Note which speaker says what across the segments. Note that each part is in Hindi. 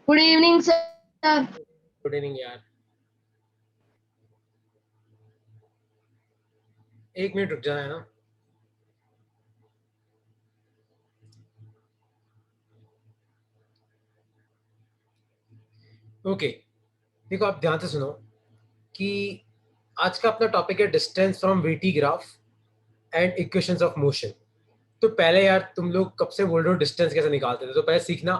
Speaker 1: Good evening sir.
Speaker 2: Good evening यार, एक मिनट रुक जाना है ना। ओके, देखो आप ध्यान से सुनो कि आज का अपना टॉपिक है distance from VT graph and equations of motion. तो पहले यार तुम लोग कब से बोल रहे हो डिस्टेंस कैसे निकालते थे, तो पहले सीखना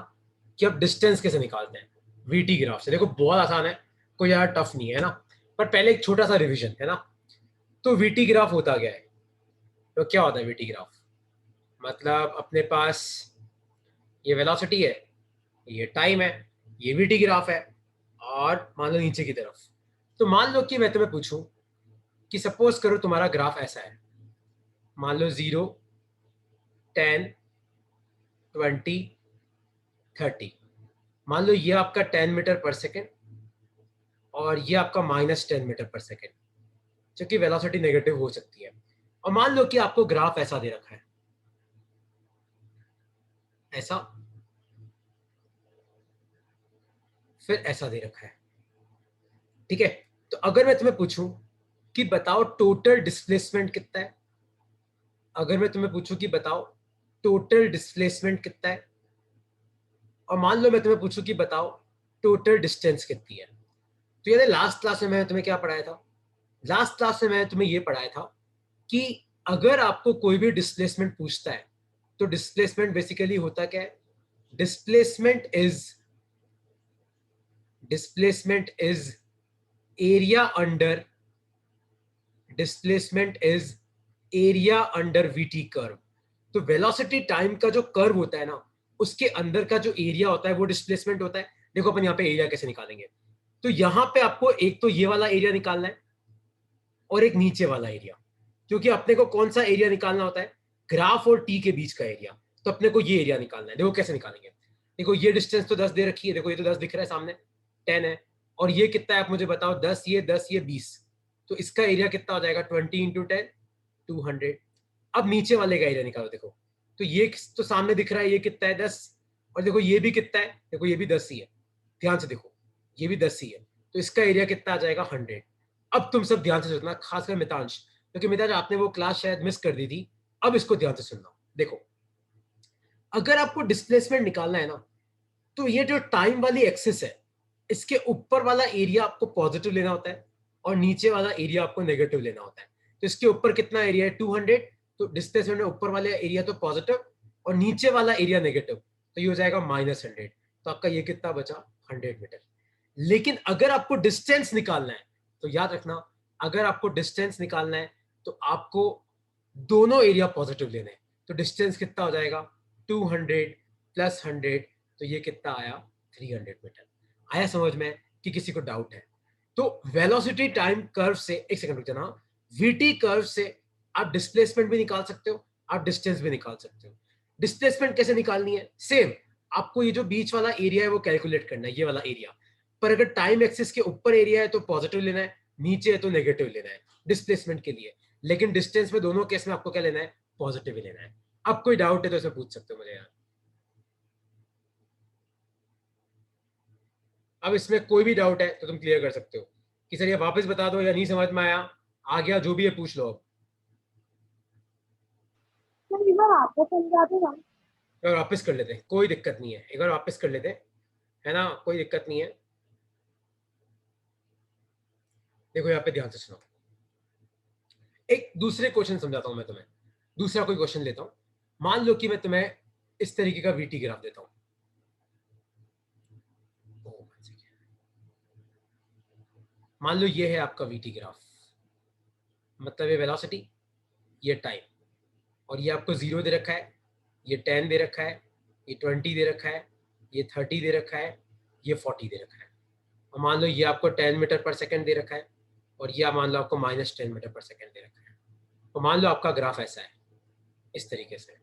Speaker 2: कि अब डिस्टेंस कैसे निकालते हैं वीटी ग्राफ से। देखो बहुत आसान है, कोई यार टफ नहीं है ना, पर पहले एक छोटा सा रिवीजन है ना। तो वीटी ग्राफ होता क्या है, तो क्या होता है वीटी ग्राफ? मतलब अपने पास ये वेलोसिटी है, ये टाइम है, ये वीटी ग्राफ है, और मान लो नीचे की तरफ। तो मान लो कि मैं तुम्हें पूछूं कि सपोज करो तुम्हारा ग्राफ ऐसा है, मान लो 0, 10, 20, 30। मान लो ये आपका 10 मीटर पर सेकेंड और ये आपका -10 मीटर पर सेकेंड, जो कि वेलोसिटी नेगेटिव हो सकती है। और मान लो कि आपको ग्राफ ऐसा दे रखा है, ऐसा, फिर ऐसा दे रखा है, ठीक है। तो अगर मैं तुम्हें पूछूं कि बताओ टोटल डिस्प्लेसमेंट कितना है, अगर मैं तुम्हें पूछूं कि बताओ टोटल डिस्प्लेसमेंट कितना है, और मान लो मैं तुम्हें पूछूं कि बताओ टोटल डिस्टेंस कितनी है। तो यार लास्ट क्लास में मैंने तुम्हें क्या पढ़ाया था? लास्ट क्लास में मैंने तुम्हें ये पढ़ाया था कि अगर आपको कोई भी डिस्प्लेसमेंट पूछता है तो डिस्प्लेसमेंट बेसिकली होता क्या है? Displacement is area under VT curve. तो वेलोसिटी टाइम का जो कर्व होता है ना, उसके अंदर का जो एरिया होता है वो डिस्प्लेसमेंट होता है। देखो अपन यहाँ पे एरिया कैसे निकालेंगे, तो यहाँ पे आपको एक तो ये वाला एरिया निकालना है और एक नीचे वाला एरिया, क्योंकि अपने को कौन सा एरिया निकालना होता है? ग्राफ और टी के बीच का एरिया। तो अपने को ये एरिया निकालना है। देखो कैसे निकालेंगे, देखो ये डिस्टेंस तो 10 दे रखी है, देखो ये तो 10 दिख रहा है सामने, 10 है, और ये कितना है आप मुझे बताओ? 10, ये 20, तो इसका एरिया कितना हो जाएगा? 20 × 10, 200। अब नीचे वाले का एरिया निकालो। देखो तो ये तो सामने दिख रहा है, ये कितना है? 10, और देखो ये भी कितना है? देखो ये भी 10 ही है, ध्यान से देखो ये भी 10 ही है, तो इसका एरिया कितना आ जाएगा? 100। अब तुम सब ध्यान से सुनना, खासकर मितांश, क्योंकि मितांश आपने वो क्लास शायद मिस कर दी थी। अब इसको ध्यान से सुनना। देखो अगर आपको डिस्प्लेसमेंट निकालना है ना, तो ये जो टाइम वाली एक्सिस है, इसके ऊपर वाला एरिया आपको पॉजिटिव लेना होता है और नीचे वाला एरिया आपको नेगेटिव लेना होता है। तो इसके ऊपर कितना एरिया है? 200। तो डिस्प्लेसमेंट में ऊपर वाला एरिया तो पॉजिटिव और नीचे वाला एरिया नेगेटिव, तो ये हो जाएगा -100। तो आपका ये कितना बचा? 100 मीटर। लेकिन अगर आपको डिस्टेंस निकालना है तो याद रखना, अगर आपको डिस्टेंस निकालना है तो आपको दोनों एरिया पॉजिटिव लेने हैं। तो डिस्टेंस कितना हो जाएगा? 200 + 100, तो ये कितना आया? 300 मीटर। आया समझ में कि किसी को डाउट है? तो वेलोसिटी टाइम कर्व से, एक सेकंड रुक जाना, वीटी कर्व से आप डिस्प्लेसमेंट भी निकाल सकते हो, आप डिस्टेंस भी निकाल सकते हो। डिस्प्लेसमेंट कैसे निकालनी है? सेम, आपको ये जो बीच वाला एरिया है वो कैलकुलेट करना है, ये वाला एरिया। पर अगर टाइम एक्सिस के ऊपर एरिया है तो पॉजिटिव लेना है, नीचे है तो नेगेटिव लेना है डिस्प्लेसमेंट के लिए। लेकिन डिस्टेंस में दोनों केस में आपको क्या लेना है? पॉजिटिव ही लेना है। अब कोई डाउट है तो इसमें पूछ सकते हो मुझे यार। अब इसमें कोई भी डाउट है तो तुम क्लियर कर सकते हो कि सर ये वापस बता दो या नहीं समझ में आया, आ गया जो भी है पूछ लो। अब
Speaker 1: सर एक बार आपको समझा दो ना।
Speaker 2: एक बार वापस कर लेते हैं, कोई दिक्कत नहीं है, एक बार वापस कर लेते हैं, है ना, कोई दिक्कत नहीं है। देखो यहाँ पे ध्यान से सुनो, एक दूसरे क्वेश्चन समझाता हूं मैं तुम्हें। दूसरा कोई क्वेश्चन लेता हूं। मान लो कि मैं तुम्हें इस तरीके का वीटी ग्राफ देता हूं। मान लो ये है आपका वीटी ग्राफ, मतलब ये वेलोसिटी, ये टाइम, और ये आपको 0 दे रखा है, ये 10 दे रखा है, ये 20 दे रखा है, ये 30 दे रखा है, ये 40 दे रखा है। और मान लो ये आपको 10 मीटर पर सेकंड दे रखा है, और ये मान लो आपको -10 मीटर पर सेकंड दे रखा है। तो मान लो आपका ग्राफ ऐसा है, इस तरीके से।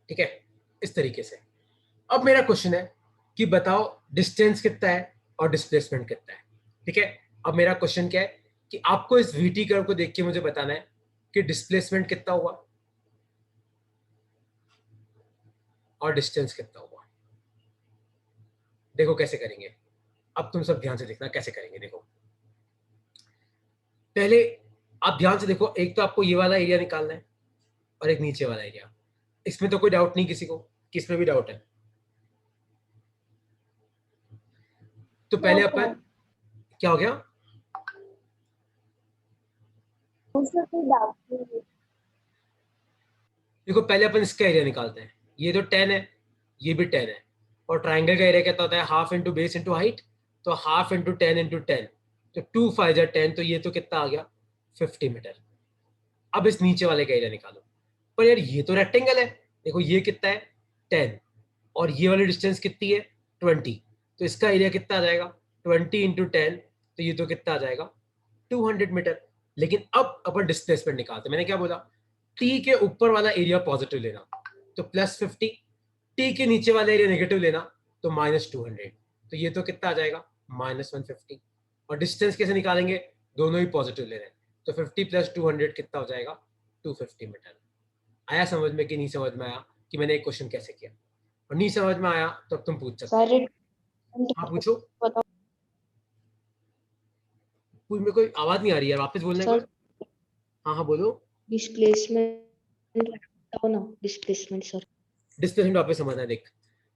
Speaker 2: ठीक है, इस तरीके से। अब मेरा क्वेश्चन है कि बताओ डिस्टेंस कितना है और डिस्प्लेसमेंट कितना है। ठीक है, अब मेरा क्वेश्चन क्या है कि आपको इस वीटी कर्व को देख के मुझे बताना है कि डिस्प्लेसमेंट कितना हुआ और डिस्टेंस कितना हुआ। देखो कैसे करेंगे, अब तुम सब ध्यान से देखना कैसे करेंगे। देखो पहले आप ध्यान से देखो, एक तो आपको ये वाला एरिया निकालना है और एक नीचे वाला एरिया। इसमें तो कोई डाउट नहीं किसी को कि इसमें भी डाउट है। तो पहले अपन, क्या हो गया?
Speaker 1: उसमें कोई डाउट नहीं है।
Speaker 2: देखो पहले अपन इसका एरिया निकालते हैं। ये तो 10 है, ये भी 10 है, और ट्राइंगल का एरिया कितना होता है? Half into base into height. तो हाफ इंटू 10 इंटू 10, तो 2 5 10, तो ये तो कितना आ गया? 50 मीटर। अब इस नीचे वाले का एरिया निकालो। पर यार ये तो रेक्टेंगल है, देखो ये कितना है? 10, और ये वाली डिस्टेंस कितनी है? 20। तो इसका एरिया कितना आ जाएगा? 20 इंटू 10, तो ये तो कितना आ जाएगा? 200 मीटर। लेकिन अब अपन डिस्प्लेसमेंट निकालते हैं। मैंने क्या बोला? टी के ऊपर वाला एरिया पॉजिटिव लेना, तो +50। टी के नीचे वाला एरिया नेगेटिव लेना, तो -200। तो ये तो कितना आ जाएगा? -150। और डिस्टेंस कैसे निकालेंगे? दोनों ही पॉजिटिव ले रहे हैं, तो 50 + 200 कितना हो जाएगा? 250 मीटर। आया समझ में कि नहीं समझ में आया कि मैंने एक क्वेश्चन कैसे किया? और नहीं समझ में आया तो अब तुम पूछ सकते
Speaker 3: सर
Speaker 2: हो। हाँ पूछो।
Speaker 3: बताओ
Speaker 2: मेरे को आवाज नहीं आ रही है, वापस बोलने को।
Speaker 3: सर,
Speaker 2: हाँ हाँ बोलो।
Speaker 3: डिस्प्लेसमेंट बताओ ना, डिस्प्लेसमेंट सर।
Speaker 2: डिस्प्लेसमेंट वापस समझना है। देख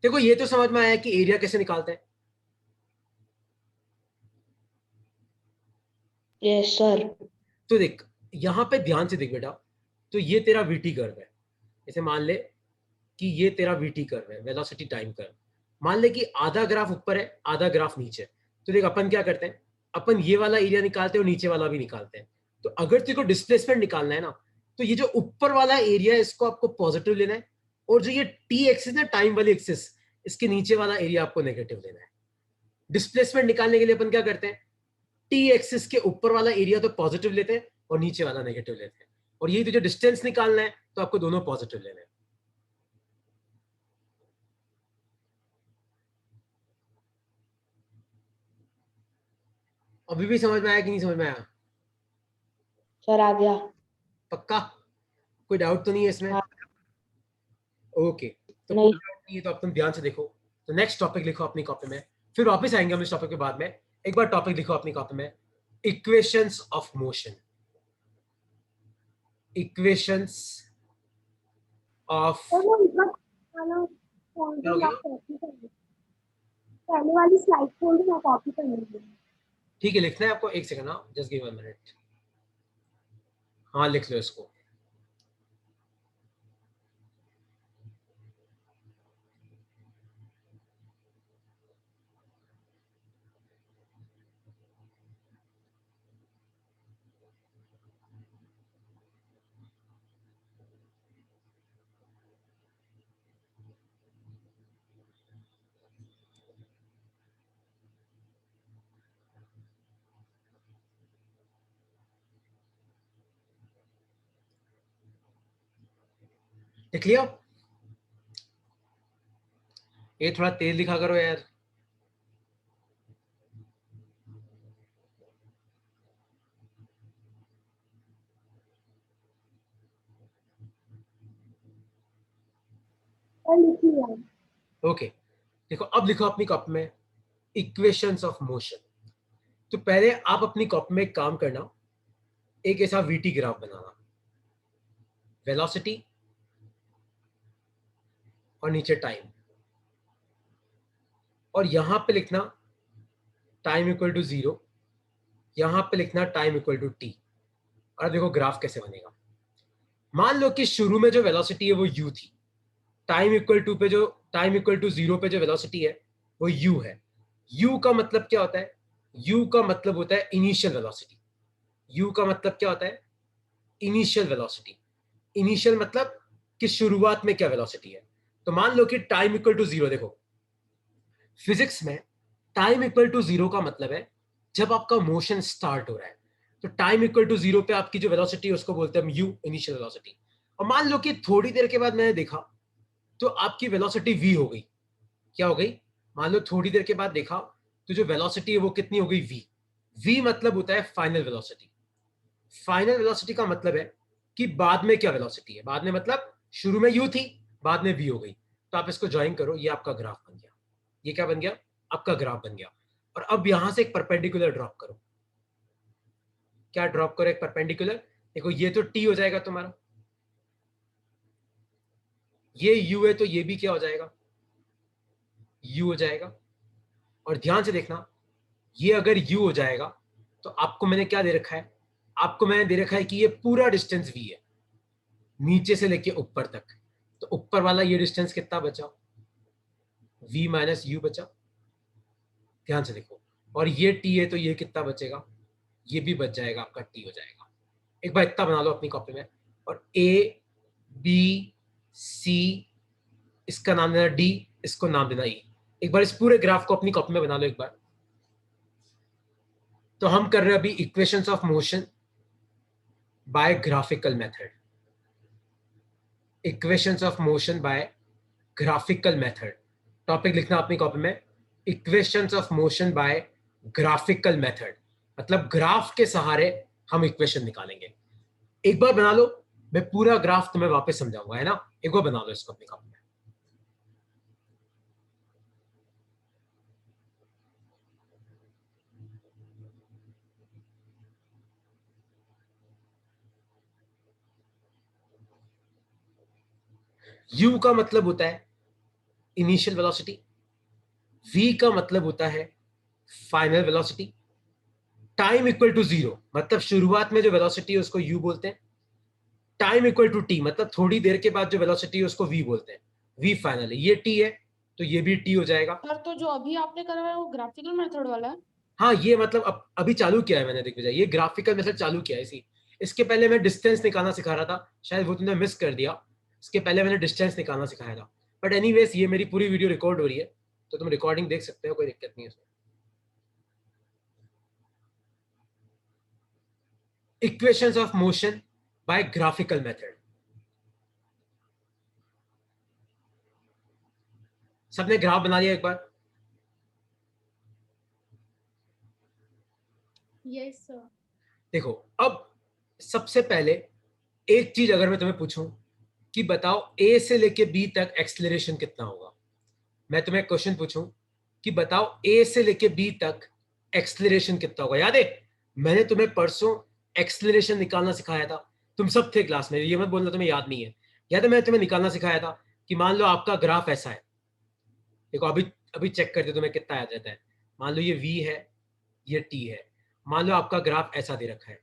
Speaker 2: देखो ये तो समझ में आया कि एरिया कैसे निकालते हैं।
Speaker 3: Yes sir.
Speaker 2: तो देख यहाँ पे ध्यान से देख बेटा, तो ये तेरा वीटी कर्व है। जैसे मान ले कि ये तेरा वीटी कर्व है, वेलोसिटी टाइम कर्व। मान ले कि आधा ग्राफ ऊपर है, आधा ग्राफ नीचे। तो देख अपन क्या करते हैं, अपन ये वाला एरिया निकालते हैं और नीचे वाला भी निकालते हैं। तो अगर तेरे को डिस्प्लेसमेंट निकालना है ना, तो ये जो ऊपर वाला एरिया है इसको आपको पॉजिटिव लेना है, और जो ये टी एक्सिस ना, टाइम वाली एक्सिस, इसके नीचे वाला एरिया आपको नेगेटिव लेना है। डिस्प्लेसमेंट निकालने के लिए अपन क्या करते हैं, टी एक्सिस के ऊपर वाला एरिया तो पॉजिटिव लेते हैं और नीचे वाला नेगेटिव लेते हैं। और यही तो जो डिस्टेंस निकालना है, तो आपको दोनों पॉजिटिव लेने हैं। अभी भी समझ में आया कि नहीं समझ में आया?
Speaker 3: सर आ गया।
Speaker 2: पक्का? कोई डाउट तो नहीं है इसमें?
Speaker 3: हाँ।
Speaker 2: ओके, तो कोई
Speaker 3: नहीं
Speaker 2: डाउट नहीं है तो अब तुम ध्यान से देखो। तो नेक्स्ट टॉपिक लिखो अपनी कॉपी में, फिर वापस आएंगे हम इस टॉपिक के बाद में। एक बार टॉपिक लिखो अपनी कॉपी में, equations of motion. Equations of,
Speaker 1: और वो इतना वाला कौन
Speaker 2: क्या हो
Speaker 1: सा
Speaker 2: गया?
Speaker 1: कॉपी करनी, पहले वाली स्लाइड खोल मैं कॉपी कर लूंगी।
Speaker 2: ठीक है, लिखना है आपको, एक सेकंड ना, जस्ट गिव 1 मिनट। हाँ लिख लो इसको। लिख लिया? ये थोड़ा तेज लिखा करो यार।
Speaker 1: और लिख लिया।
Speaker 2: ओके, देखो अब लिखो अपनी कॉपी में इक्वेशंस ऑफ मोशन। तो पहले आप अपनी कॉपी में एक काम करना, एक ऐसा वीटी ग्राफ बनाना, वेलोसिटी और नीचे टाइम, और यहां पे लिखना टाइम इक्वल टू 0, यहां पे लिखना टाइम इक्वल टू टी। और देखो ग्राफ कैसे बनेगा। मान लो कि शुरू में जो वेलोसिटी है वो u थी, टाइम इक्वल टू 0 पे जो वेलोसिटी है वो u है। u का मतलब क्या होता है? u का मतलब होता है इनिशियल वेलोसिटी। u का मतलब क्या होता है? Initial velocity. इनिशियल मतलब कि शुरुआत में क्या वेलोसिटी है। तो मान लो कि टाइम इक्वल टू 0, देखो फिजिक्स में टाइम इक्वल टू 0 का मतलब है जब आपका मोशन स्टार्ट हो रहा है। तो टाइम इक्वल टू 0 पे आपकी जो वेलोसिटी है उसको बोलते हैं हम u, इनिशियल वेलोसिटी। और मान लो कि थोड़ी देर के बाद मैंने देखा तो आपकी वेलोसिटी v हो गई। क्या हो गई? मान लो थोड़ी देर के बाद देखा तो जो वेलोसिटी है वो कितनी हो गई? v। v मतलब होता है फाइनल वेलोसिटी। फाइनल वेलोसिटी का मतलब है कि बाद में क्या वेलोसिटी है। बाद में मतलब शुरू में u थी, बाद में v हो गई। तो आप इसको ज्वाइन करो, ये आपका ग्राफ बन गया। ये क्या बन गया? आपका ग्राफ बन गया। और अब यहां से एक परपेंडिकुलर ड्रॉप करो। क्या ड्रॉप करो? एक परपेंडिकुलर। देखो ये तो t हो जाएगा तुम्हारा, ये u है तो ये भी क्या हो जाएगा? u हो जाएगा। और ध्यान से देखना, ये अगर u हो जाएगा तो आपको मैंने क्या दे रखा है? आपको मैंने दे रखा है कि ये पूरा डिस्टेंस v है, नीचे से लेके ऊपर तक। तो ऊपर वाला ये डिस्टेंस कितना बचा? v माइनस u बचा। ध्यान से देखो, और ये t है तो ये कितना बचेगा? ये भी बच जाएगा, आपका t हो जाएगा। एक बार इतना बना लो अपनी कॉपी में। और a b c, इसका नाम देना d, इसको नाम देना e। एक बार इस पूरे ग्राफ को अपनी कॉपी में बना लो एक बार। तो हम कर रहे हैं अभी equations of motion by graphical method. Equations of motion by graphical method. Topic लिखना अपनी कॉपी में, equations of motion by graphical method. मतलब ग्राफ के सहारे हम इक्वेशन निकालेंगे। एक बार बना लो, मैं पूरा ग्राफ तुम्हें वापस समझाऊंगा, है ना? एक बार बना लो इसको अपनी कॉपी में। u का मतलब होता है इनिशियल वेलोसिटी, v का मतलब होता है final velocity, time equal to 0 मतलब शुरुआत में जो वेलोसिटी है उसको u बोलते हैं, टाइम इक्वल टू t मतलब थोड़ी देर के बाद जो वेलोसिटी है उसको v बोलते हैं। v फाइनल है, ये t है तो ये भी t हो जाएगा।
Speaker 4: सर तो जो अभी आपने करा है वो ग्राफिकल मेथड वाला है?
Speaker 2: हाँ, ये मतलब अब अभी चालू किया है मैंने, दिग्विजय, ये ग्राफिकल मेथड चालू किया है। इसी इसके पहले मैं डिस्टेंस निकालना सिखा रहा था, शायद वो तुमने मिस कर दिया। इसके पहले मैंने डिस्टेंस निकालना सिखाया था। बट एनीवेज ये मेरी पूरी वीडियो रिकॉर्ड हो रही है तो तुम रिकॉर्डिंग देख सकते हो, कोई दिक्कत नहीं है उसमें। Equations of motion by graphical method. सबने ग्राफ बना लिया एक बार?
Speaker 4: Yes sir.
Speaker 2: देखो, अब सबसे पहले एक चीज अगर मैं तुम्हें पूछूं कि बताओ ए से लेके बी तक एक्सेलरेशन कितना होगा। मैं तुम्हें क्वेश्चन पूछूं कि बताओ ए से लेके बी तक एक्सेलरेशन कितना होगा। याद है मैंने तुम्हें परसों एक्सेलरेशन निकालना सिखाया था, तुम सब थे क्लास में, ये मत बोलना तुम्हें याद नहीं है। याद है मैंने तुम्हें निकालना सिखाया था कि मान लो आपका ग्राफ ऐसा है। देखो अभी अभी चेक करते तुम्हें कितना याद रहता है। मान लो ये v है, ये t है। मान लो आपका ग्राफ ऐसा दे रखा है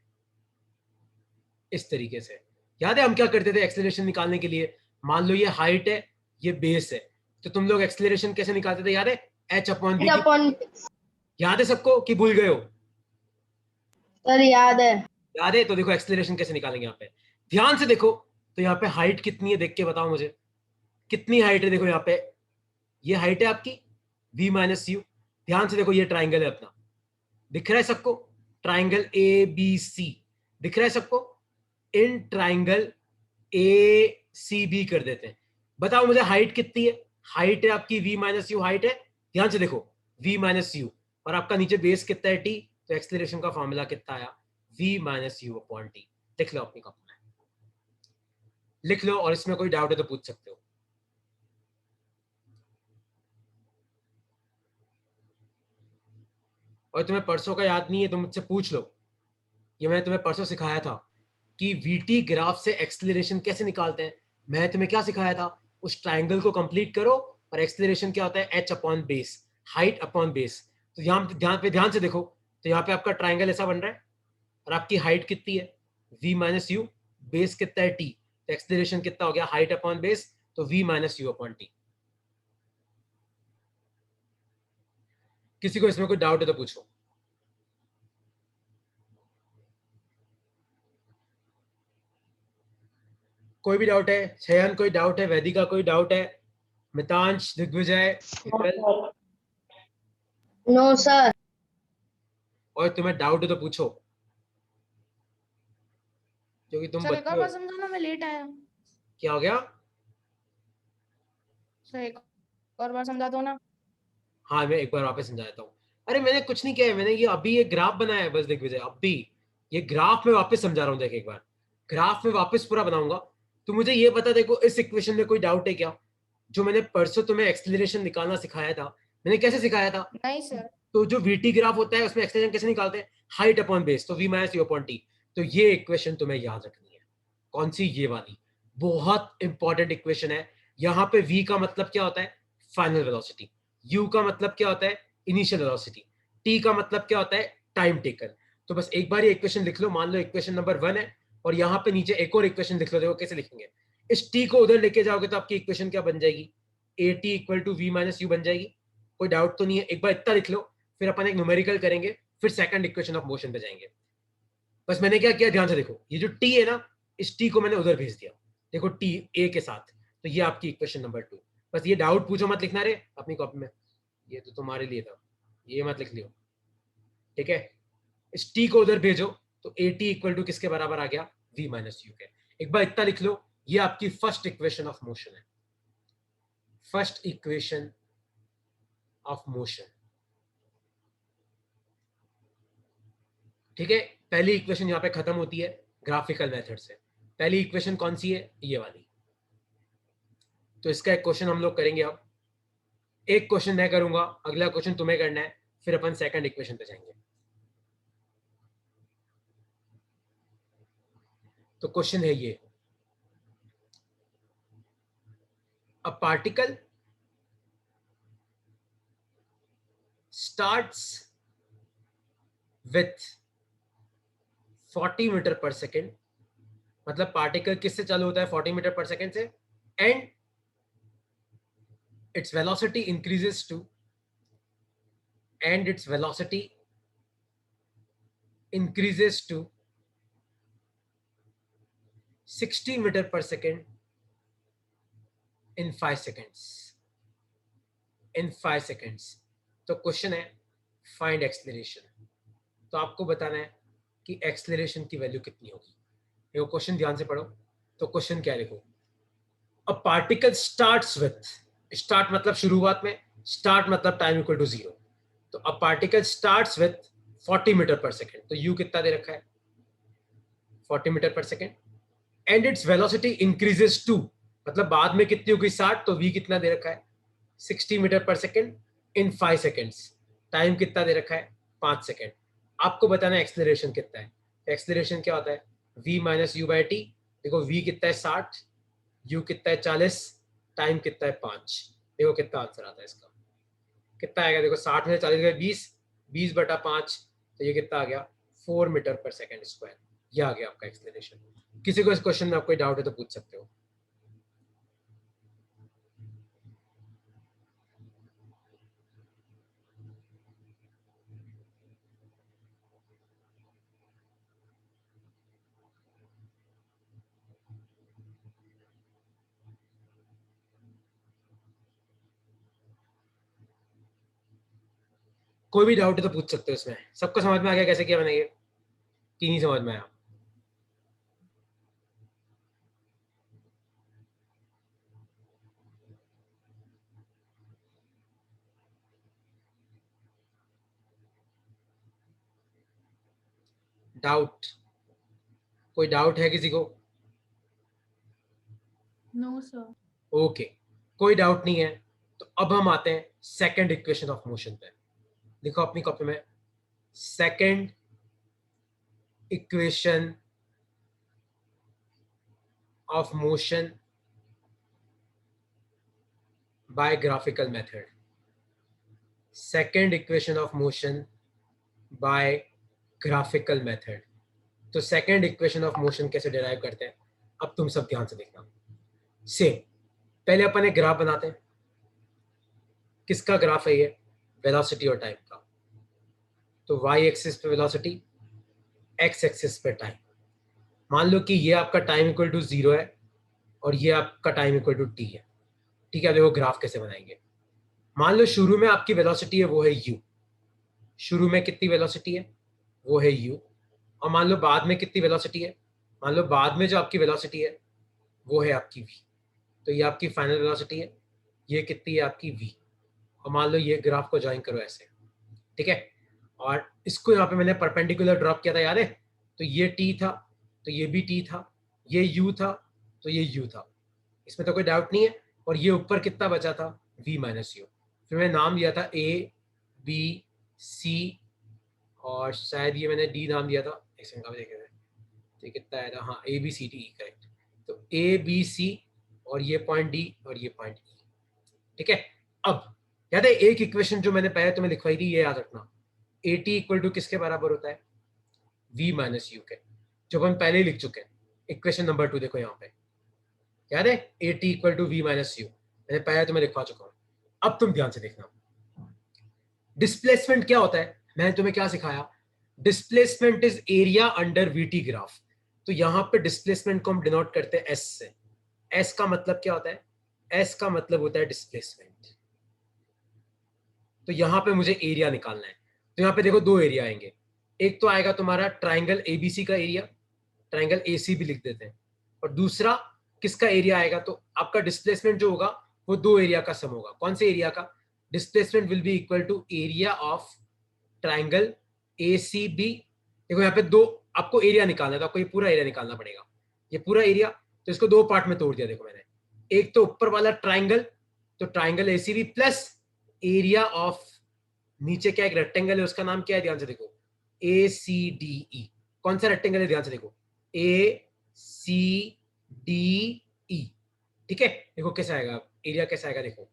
Speaker 2: इस तरीके से। याद है हम क्या करते थे एक्सेलरेशन निकालने के लिए? मान लो ये हाइट है, ये बेस है, तो तुम लोग एक्सेलरेशन कैसे निकालते थे? याद है h अपॉन बी। याद है सबको कि भूल गए हो?
Speaker 3: सर याद है।
Speaker 2: याद है? तो देखो एक्सेलरेशन कैसे निकालेंगे यहाँ पे। ध्यान से देखो, तो यहाँ पे हाइट कितनी है देख के बताओ मुझे, कितनी हाइट है? देखो यहाँ पे ये हाइट है आपकी v माइनस यू। ध्यान से देखो ये ट्राइंगल है अपना, दिख रहा है सबको? ट्राइंगल ए बी सी दिख रहा है सबको? In triangle A C B कर देते हैं। बताओ मुझे हाइट कितनी है? हाइट है आपकी v माइनस यू हाइट है। ध्यान से देखो v माइनस यू, और आपका नीचे बेस कितना है t, तो एक्सेलरेशन का फॉर्मूला कितना आया? v minus you upon T. लिख लो अपनी कॉपी में, लिख लो, और इसमें कोई डाउट है तो पूछ सकते हो। और तुम्हें परसों का याद नहीं है तो मुझसे पूछ लो, ये मैंने तुम्हें परसों सिखाया था कि वीटी ग्राफ से एक्सेलरेशन कैसे निकालते हैं। मैंने तुम्हें क्या सिखाया था? उस ट्राइंगल को कंप्लीट करो, और एक्सेलरेशन क्या होता है? h upon base, height upon base. तो यहाँ ध्यान से देखो, तो यहाँ पे आपका ट्राइंगल ऐसा बन रहा है और आपकी हाइट कितनी है v माइनस यू, बेस कितना है t, तो एक्सेलरेशन कितना हो गया हाइट अपॉन बेस, तो v minus you upon T. किसी को इसमें कोई डाउट है तो पूछो। कोई भी डाउट है? छयन कोई डाउट है? वैदिका कोई डाउट है? मितांश, दिग्विजय, विमल,
Speaker 3: नो सर।
Speaker 2: और तुम्हें डाउट है तो पूछो, क्योंकि तुम
Speaker 4: सर एक और
Speaker 2: बच्चे
Speaker 4: बार
Speaker 2: हो।
Speaker 4: समझाना, मैं लेट आया।
Speaker 2: क्या हो गया?
Speaker 4: सर एक और बार समझा दो ना।
Speaker 2: हाँ मैं एक बार वापस समझा देता हूँ। अरे मैंने कुछ नहीं किया है, मैंने ये अभी ये ग्राफ बनाया है बस, दिग्विजय अभी ये ग्राफ में वापस समझा रहा हूँ। देख एक बार ग्राफ में वापस पूरा बनाऊंगा। तो मुझे ये बता, देखो इस इक्वेशन में कोई डाउट है क्या? जो मैंने परसों तुम्हें एक्सेलरेशन निकालना सिखाया था, मैंने कैसे सिखाया था?
Speaker 4: नहीं सर।
Speaker 2: तो जो वीटी ग्राफ होता है उसमें एक्सेलरेशन कैसे निकालते हैं? हाइट अपॉन बेस, तो v minus you upon T. तो ये इक्वेशन तुम्हें याद रखनी है। कौन सी? ये वाली, बहुत इंपॉर्टेंट इक्वेशन है। यहाँ पे v का मतलब क्या होता है? Final velocity. u का मतलब क्या होता है? Initial velocity. t का मतलब क्या होता है? Time taken. तो बस एक बार ये इक्वेशन लिख लो, मान लो इक्वेशन नंबर 1 है, और यहाँ पे नीचे एक और इक्वेशन लिख लो। देखो कैसे लिखेंगे। इस t को उधर लेके जाओगे तो आपकी इक्वेशन क्या बन जाएगी? at equal to v minus u बन जाएगी। कोई डाउट तो नहीं है? एक बार इतना लिख लो, फिर अपन एक न्यूमेरिकल करेंगे, फिर सेकंड इक्वेशन ऑफ मोशन पे जाएंगे। बस मैंने क्या किया, ध्यान से देखो, ये जो टी है ना, इस टी को मैंने उधर भेज दिया। देखो टी ए के साथ, तो ये आपकी इक्वेशन नंबर 2। बस ये डाउट पूछो मत, लिखना रे अपनी कॉपी में, ये तो तुम्हारे लिए था, ये मत लिख लियो, ठीक है? इस टी को उधर भेजो, तो ए टी इक्वल टू किसके बराबर आ गया? v माइनस यू के। एक बार इतना लिख लो, ये आपकी फर्स्ट इक्वेशन ऑफ मोशन है। फर्स्ट इक्वेशन ऑफ मोशन, ठीक है? पहली इक्वेशन यहाँ पे खत्म होती है ग्राफिकल मेथड से। पहली इक्वेशन कौन सी है? ये वाली। तो इसका एक क्वेश्चन हम लोग करेंगे अब। एक क्वेश्चन मैं करूंगा, अगला क्वेश्चन तुम्हें करना है, फिर अपन सेकंड इक्वेशन पे जाएंगे। तो क्वेश्चन है ये, a particle starts with 40 metre per second, मतलब पार्टिकल किससे चालू होता है? 40 मीटर पर सेकेंड से, and its velocity increases to and its velocity increases to 60 meter per second in 5 seconds, in 5 seconds। तो क्वेश्चन है फाइंड एक्सेलरेशन। तो आपको बताना है कि एक्सेलरेशन की वैल्यू कितनी होगी। देखो क्वेश्चन ध्यान से पढ़ो। तो क्वेश्चन क्या लिखो, अ पार्टिकल स्टार्ट्स विथ, स्टार्ट मतलब शुरुआत में, स्टार्ट मतलब टाइम इक्वल टू 0। तो a particle starts with 40 metre per second, तो u कितना दे रखा है? 40 metre per second, and its velocity increases to, मतलब बाद में कितनी होगी? 60, तो v कितना दे रखा है? 60 metre per second in 5 seconds. Time कितना दे रखा है? 5 सेकेंड। आपको बताना है एक्सेलरेशन कितना है। एक्सेलरेशन क्या होता है? v minus you by T. देखो v कितना है? 60, u कितना है? 40, टाइम कितना है? 5। देखो कितना आंसर आता है इसका, कितना आएगा? देखो 60 में 40 गए 20, 20 बटा 5, तो ये कितना आ गया? 4 मीटर पर सेकेंड स्क्वायर। ये आ गया आपका एक्सेलरेशन। किसी को इस क्वेश्चन में कोई डाउट है तो पूछ सकते हो। कोई भी डाउट है तो पूछ सकते हो इसमें। सबको समझ में आ गया कैसे किया मैंने ये, कि नहीं समझ में आया? डाउट? कोई डाउट है किसी को?
Speaker 4: No sir.
Speaker 2: ओके, कोई डाउट नहीं है। तो अब हम आते हैं सेकंड इक्वेशन ऑफ मोशन पे। लिखो अपनी कॉपी में, second equation of motion by graphical method. Second equation of motion by graphical method. तो सेकेंड इक्वेशन ऑफ मोशन कैसे डिराइव करते हैं, अब तुम सब ध्यान से देखना। सेम, पहले अपन एक ग्राफ बनाते हैं। किसका ग्राफ है ये? वेलोसिटी और टाइम का। तो वाई एक्सिस पे वेलोसिटी, एक्स एक्सिस पे टाइम। मान लो कि ये आपका टाइम इक्वल टू 0 है और ये आपका टाइम इक्वल टू टी है। ठीक है, देखो ग्राफ कैसे बनाएंगे। मान लो शुरू में आपकी वेलोसिटी है वो है u। शुरू में कितनी वेलोसिटी है? वो है u। और मान लो बाद में कितनी वेलोसिटी है? मान लो बाद में जो आपकी वेलोसिटी है वो है आपकी v। तो ये आपकी फाइनल वेलोसिटी है, ये कितनी है आपकी v। और मान लो ये ग्राफ को ज्वाइन करो ऐसे, ठीक है। और इसको यहाँ पे मैंने परपेंडिकुलर ड्रॉप किया था, याद है? तो ये t था, तो ये भी t था, ये u था, तो ये u था, इसमें तो कोई डाउट नहीं है। और ये ऊपर कितना बचा था? v minus you. फिर मैंने नाम दिया था a b c, और शायद ये मैंने d नाम दिया था। एक सेकंड का देखे थे, तो कितना आया था? हाँ, a b c d, correct. तो a b c और ये पॉइंट d और ये पॉइंट e, ठीक है। अब याद है एक इक्वेशन जो मैंने पहले तुम्हें लिखवाई थी, ये याद रखना। ए टी इक्वल टू किसके बराबर होता है? v माइनस यू के, जो हम पहले ही लिख चुके हैं। इक्वेशन नंबर 2 देखो यहाँ पे, याद है? A t equal to v minus u, मैंने पहले तुम्हें लिखवा चुका हूँ। अब तुम ध्यान से देखना, डिस्प्लेसमेंट क्या होता है? मैंने तुम्हें क्या सिखाया? Displacement is area under VT graph. तो यहाँ पे डिस्प्लेसमेंट को हम डिनोट करते हैं एस से। एस का मतलब क्या होता है? एस का मतलब होता है डिस्प्लेसमेंट। तो यहाँ पे मुझे एरिया निकालना है। तो यहाँ पे देखो दो एरिया आएंगे। एक तो आएगा तुम्हारा ट्राइंगल एबीसी का एरिया, ट्राइंगल एसी भी लिख देते हैं। और दूसरा किसका एरिया आएगा? तो आपका डिस्प्लेसमेंट जो होगा वो दो एरिया का सम होगा। कौन से एरिया का? Displacement will be equal to area of triangle A C B. देखो यहाँ पे दो आपको एरिया निकालना है, तो आपको ये पूरा एरिया निकालना पड़ेगा। ये पूरा एरिया, तो इसको दो पार्ट में तोड़ दिया देखो मैंने। एक तो ऊपर वाला ट्राइंगल, तो triangle A C B plus area of नीचे क्या एक रेक्टेंगल है, उसका नाम क्या है? ध्यान से देखो, ए सी डी ई। कौन सा रेक्टेंगल है? ध्यान से देखो, ए सी डी ई। ठीक है, देखो कैसा आएगा एरिया, कैसा आएगा देखो।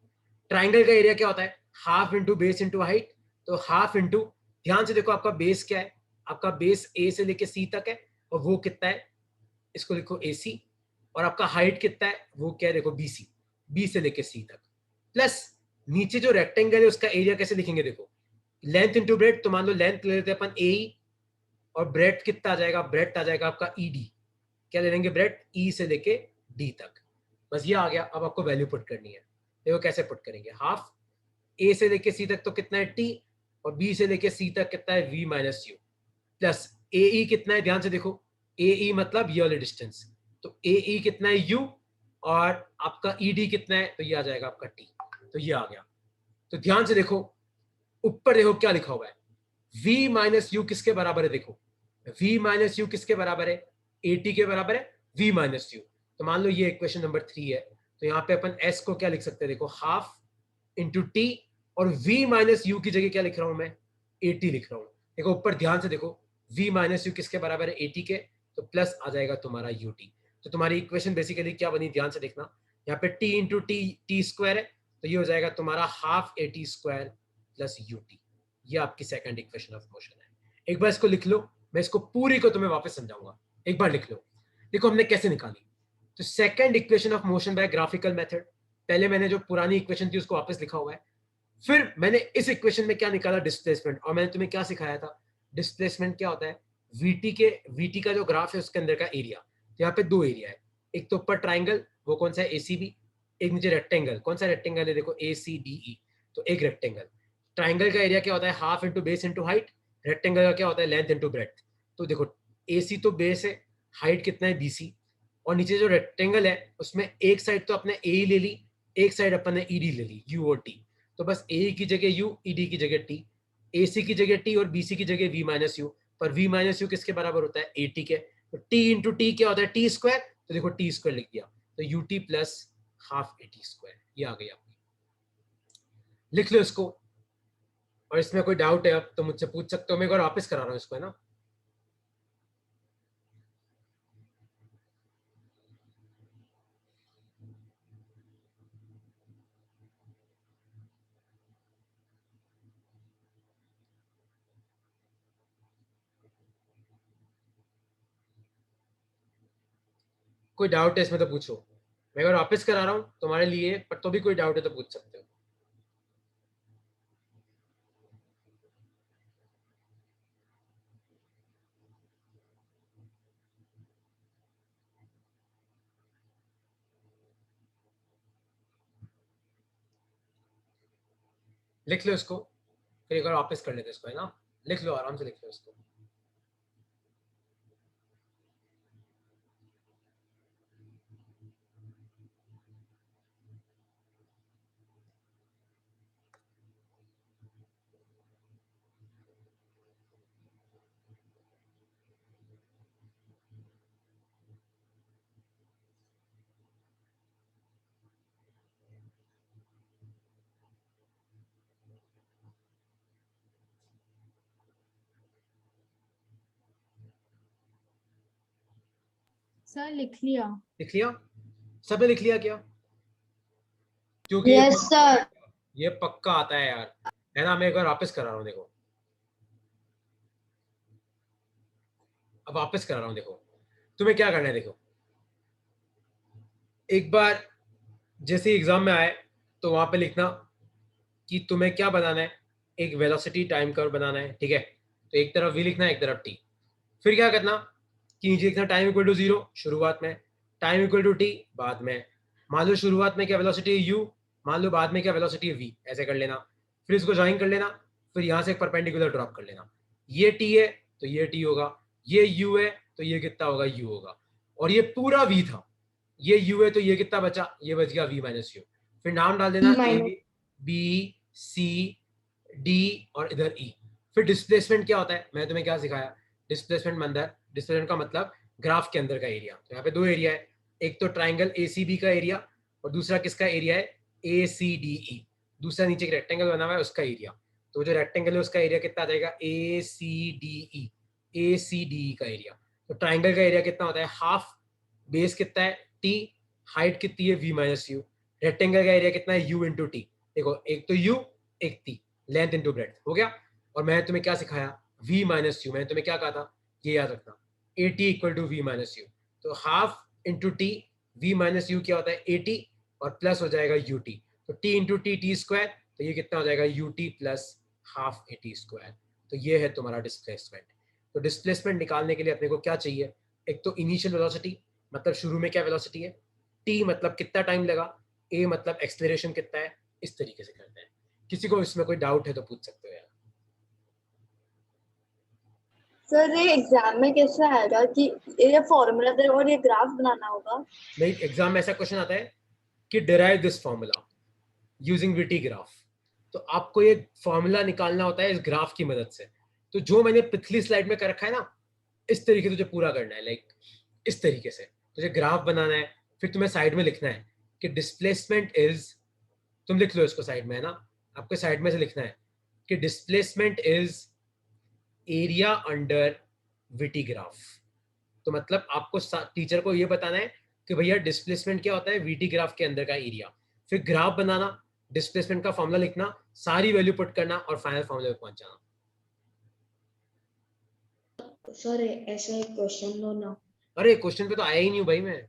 Speaker 2: ट्राइंगल का एरिया क्या होता है? Half into base into height. तो हाफ इंटू, ध्यान से देखो, आपका बेस क्या है? आपका बेस ए से लेके सी तक है, और वो कितना है? इसको लिखो ए सी। और आपका हाइट कितना है? वो क्या है? देखो बी सी, बी से लेके सी तक। प्लस नीचे जो रेक्टेंगल है उसका एरिया कैसे लिखेंगे? देखो, लेंथ इंटू ब्रेड। तो मान लो लेंथ ले लेते हैं अपन ए, और ब्रेड कितना आ जाएगा? ब्रेड आ जाएगा आपका ई डी। क्या ले लेंगे? ब्रेड ई से लेके डी तक। बस ये आ गया। अब आपको वैल्यू पुट करनी है। देखो कैसे पुट करेंगे। हाफ ए से लेके सी तक तो कितना है? टी। और बी से लेके सी तक कितना है? V minus u. Plus A E कितना है? ध्यान से देखो, ए ई मतलब ये वाले डिस्टेंस, तो ए ई कितना है? यू। और आपका ई डी कितना है? तो ये आ जाएगा आपका टी। तो ये आ गया। तो ध्यान से देखो, ऊपर देखो क्या लिखा हुआ है? v माइनस यू किसके बराबर है? देखो, v माइनस यू किसके बराबर है? at के बराबर है v माइनस यू। तो मान लो ये इक्वेशन नंबर 3 है, तो यहाँ पे अपन s को क्या लिख सकते हैं? देखो, हाफ इंटू टी, और v माइनस यू की जगह क्या लिख रहा हूं मैं? at लिख रहा हूं। देखो ऊपर ध्यान से देखो, v माइनस यू किसके बराबर है? at के। तो प्लस आ जाएगा तुम्हारा ut। तो तुम्हारी इक्वेशन बेसिकली क्या बनी? ध्यान से देखना, यहाँ पे t इंटू टी स्क्वायर है, तो ये हो जाएगा तुम्हारा half A T square plus U T. ये आपकी सेकंड इक्वेशन ऑफ मोशन है। एक बार इसको लिख लो, मैं इसको पूरी को तुम्हें वापस समझाऊंगा। एक बार लिख लो। देखो हमने कैसे निकाली। तो second equation of motion by graphical method, पहले मैंने जो पुरानी इक्वेशन थी उसको वापस लिखा हुआ है। फिर मैंने इस इक्वेशन में क्या निकाला? डिस्प्लेसमेंट। और मैंने तुम्हें क्या सिखाया था? डिस्प्लेसमेंट क्या होता है? वीटी का जो ग्राफ है उसके अंदर का एरिया। तो यहाँ पे दो एरिया है, एक तो ऊपर ट्राइंगल, वो कौन सा है? एसीबी। एक नीचे रेक्टेंगल, कौन सा रेक्टेंगल है? देखो ए सी डी ई। तो एक रेक्टेंगल, ट्राइंगल का एरिया क्या होता है? Half into base into height. Rectangle का क्या होता है? Length into breadth. तो देखो, ए सी तो बेस है, हाइट कितना है? बीसी। और नीचे जो रेक्टेंगल है उसमें एक साइड तो अपने ए ले ली, एक साइड अपन ने ईडी ले ली, यू और टी। तो बस ए की जगह यू, ईडी की जगह टी, ए सी की जगह टी, और बीसी की जगह वी माइनस यू। पर वी माइनस यू किसके बराबर होता है? ए टी के। तो टी इंटू टी क्या होता है? T square. तो देखो टी स्क्वायर लिख दिया, तो U T plus half A T square, ये आ गई आपकी। लिख लो इसको। और इसमें कोई डाउट है अब तो मुझसे पूछ सकते हो, मैं एक बार वापस करा रहा हूँ इसको, है ना। कोई डाउट है इसमें तो पूछो। मैं अगर वापस करा रहा हूँ तुम्हारे लिए, पर तो भी कोई डाउट है तो पूछ सकते हो। लिख लो इसको, फिर एक बार वापस कर लेते इसको, है ना। लिख लो, आराम से लिख लो इसको।
Speaker 4: सर लिख लिया।
Speaker 2: लिख लिया? सबने लिख लिया क्या? क्योंकि
Speaker 3: यस सर।
Speaker 2: ये पक्का आता है यार, है ना। मैं एक बार वापस करा रहा हूँ, देखो। अब वापस करा रहा हूँ, देखो। तुम्हें क्या करना है, देखो। एक बार जैसे एग्जाम में आए तो वहां पे लिखना कि तुम्हें क्या बनाना है। एक वेलोसिटी टाइम कर्व बनाना है, ठीक है। तो एक तरफ v लिखना है, एक तरफ t। फिर क्या करना कि नीचे लिखना टाइम इक्वल टू 0 शुरुआत में, टाइम इक्वल टू t बाद में। मान लो शुरुआत में क्या वेलोसिटी है u, मान लो बाद में क्या वेलोसिटी है v, ऐसे कर लेना। फिर इसको ज्वाइन कर लेना, फिर यहाँ से एक परपेंडिकुलर ड्रॉप कर लेना। ये t है तो ये t होगा, ये u है तो ये कितना होगा, u होगा। और ये पूरा v था, ये u है तो ये कितना बचा, ये बच गया v माइनस यू। फिर नाम डाल देना a, b, c, d और इधर e। फिर डिस्प्लेसमेंट क्या होता है, मैंने तुम्हें क्या सिखाया। डिस्प्लेसमेंट अंदर, डिस्प्लेसमेंट का मतलब ग्राफ के अंदर का एरिया। तो यहाँ पे दो एरिया है, एक तो ट्राइंगल ACB का एरिया और दूसरा किसका एरिया है, ACDE। दूसरा नीचे एक रेक्टेंगल बना हुआ है उसका एरिया। तो जो रेक्टेंगल है उसका एरिया कितना आ जाएगा, ACDE, ACDE का एरिया। तो ट्राइंगल का एरिया कितना होता है, हाफ। बेस कितना है t, हाइट कितनी है v माइनस यू। रेक्टेंगल का एरिया कितना है u इंटू टी। देखो एक तो u एक t, लेंथ इंटू ब्रेड्थ हो गया। और मैंने तुम्हें क्या सिखाया, v माइनस यू। मैंने तुम्हें क्या कहा था, ये याद रखना, AT equal to v minus u. तो half into T, v minus u क्या होता है AT, और प्लस हो जाएगा ut। तो t into T T square, तो ये कितना हो जाएगा ut plus half AT square. तो ये है तुम्हारा डिस्प्लेसमेंट। तो डिस्प्लेसमेंट निकालने के लिए अपने को क्या चाहिए, एक तो इनिशियल वेलोसिटी, मतलब शुरू में क्या वेलोसिटी है, t मतलब कितना टाइम लगा, a मतलब एक्सेलरेशन कितना है। इस तरीके से करते हैं। किसी को इसमें कोई डाउट है तो पूछ सकते हो यार।
Speaker 3: सर ये एग्जाम में कैसे आएगा कि ये फॉर्मूला दे और ये ग्राफ बनाना होगा?
Speaker 2: नहीं, एग्जाम में ऐसा क्वेश्चन आता है कि derive this formula using witty graph. तो आपको ये फॉर्मूला निकालना होता है इस ग्राफ की मदद से। तो जो मैंने पिछली स्लाइड में कर रखा है ना, इस तरीके से तुझे पूरा करना है। लाइक इस तरीके से तुझे ग्राफ बनाना है। फिर तुम्हें साइड में लिखना है कि डिस्प्लेसमेंट इज, तुम लिख लो इसको साइड में, है ना। आपको साइड में से लिखना है कि displacement is area under witty graph. तो मतलब आपको टीचर को ये बताना है कि भैया डिस्प्लेसमेंट क्या होता है, वीटी ग्राफ के अंदर का एरिया। फिर ग्राफ बनाना, डिस्प्लेसमेंट का फॉर्मूला लिखना, सारी वैल्यू पुट करना और फाइनल फॉर्मूले पे पहुंच जाना।
Speaker 5: सर ऐसा एक क्वेश्चन दो ना।
Speaker 2: अरे क्वेश्चन पे तो आया ही नहीं हूँ भाई मैं,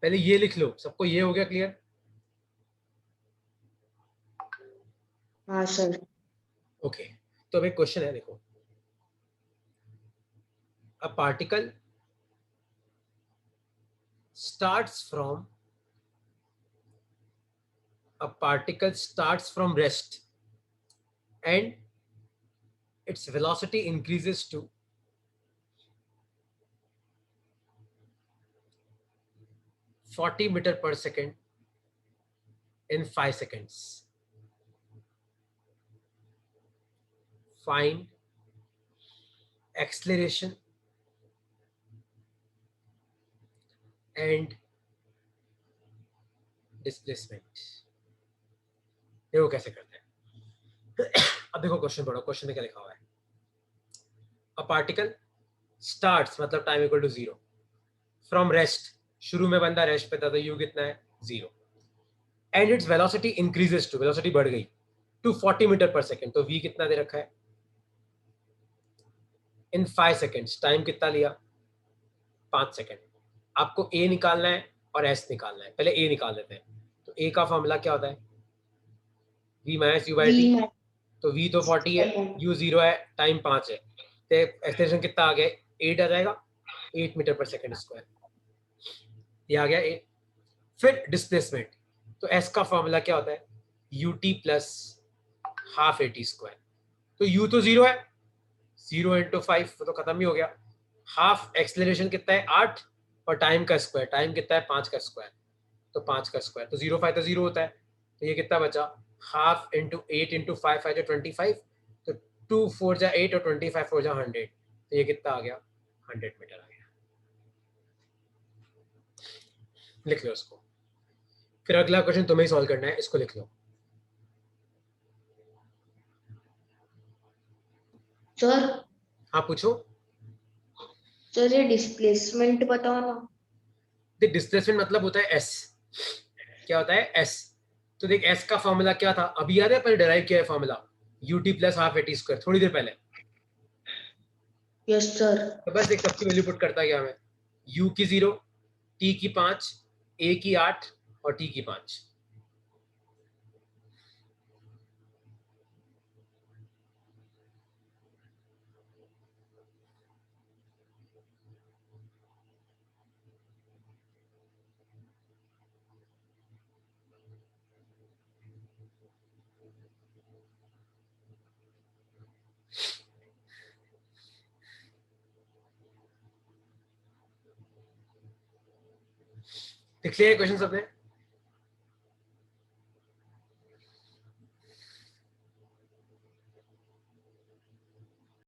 Speaker 2: पहले ये लिख लो। सबको ये हो गया क्लियर?
Speaker 5: हाँ सर।
Speaker 2: ओके, तो अब एक क्वेश्चन है, देखो। A particle starts from rest and its velocity increases to 40 meter per second in 5 seconds. Find acceleration and displacement. देखो कैसे करते हैं। अब देखो क्वेश्चन पढ़ो, क्वेश्चन में क्या लिखा हुआ है। अ पार्टिकल स्टार्ट्स मतलब time equal to 0 from rest, शुरू में बंदा रेस्ट पे था तो यू कितना है 0, and its velocity increases to, velocity बढ़ गई टू 40 मीटर पर सेकेंड। तो v कितना दे रखा है, इन 5 सेकेंड्स। टाइम कितना लिया, 5 सेकेंड। आपको a निकालना है और s निकालना है। पहले a निकाल लेते हैं। तो a का फॉर्मूला क्या होता है? v minus u by T. तो v तो 40 है, u 0 है, टाइम 5 है, तो एक्सलेरेशन कितना आ गया? 8 आ जाएगा, 8 मीटर पर सेकंड स्क्वायर, ये आ गया 8। फिर डिस्प्लेसमेंट, तो s का फॉर्मूला क्या होता है? ut plus half A T square. तो u तो 0 है, 0 इंटू 5 तो खत्म ही हो गया। हाफ एक्सलेरेशन कितना है? 8, और टाइम का स्क्वायर, टाइम कितना है? 5 का स्क्वायर, तो 5 का स्क्वायर, तो 0 5 तो 0 होता है, तो ये कितना बचा? हाफ इंटू 8 इंटू 5 है जो 25, तो 2 4 जा 8 और 25 4 जा 100, तो ये कितना आ गया? 100 मीटर आ गया। लिख लो इसको। फिर अगला क्वेश्चन तुम्हें ही सॉल्व करना है, इसको लिख लो।
Speaker 5: सर
Speaker 2: हाँ पूछो।
Speaker 5: सर ये डिस्प्लेसमेंट बताओ ना।
Speaker 2: डिस्प्लेसमेंट मतलब होता है एस। क्या होता है? एस। तो देख एस का फॉर्मूला क्या था? अभी याद है पहले डिराइव किया है formula, UT plus half A T square, थोड़ी देर पहले।
Speaker 5: Yes sir.
Speaker 2: तो बस एक सबकी वैल्यू पुट करता गया मैं, u की 0, t की 5, a की 8 और t की 5। लिख लिया क्वेश्चन सबने?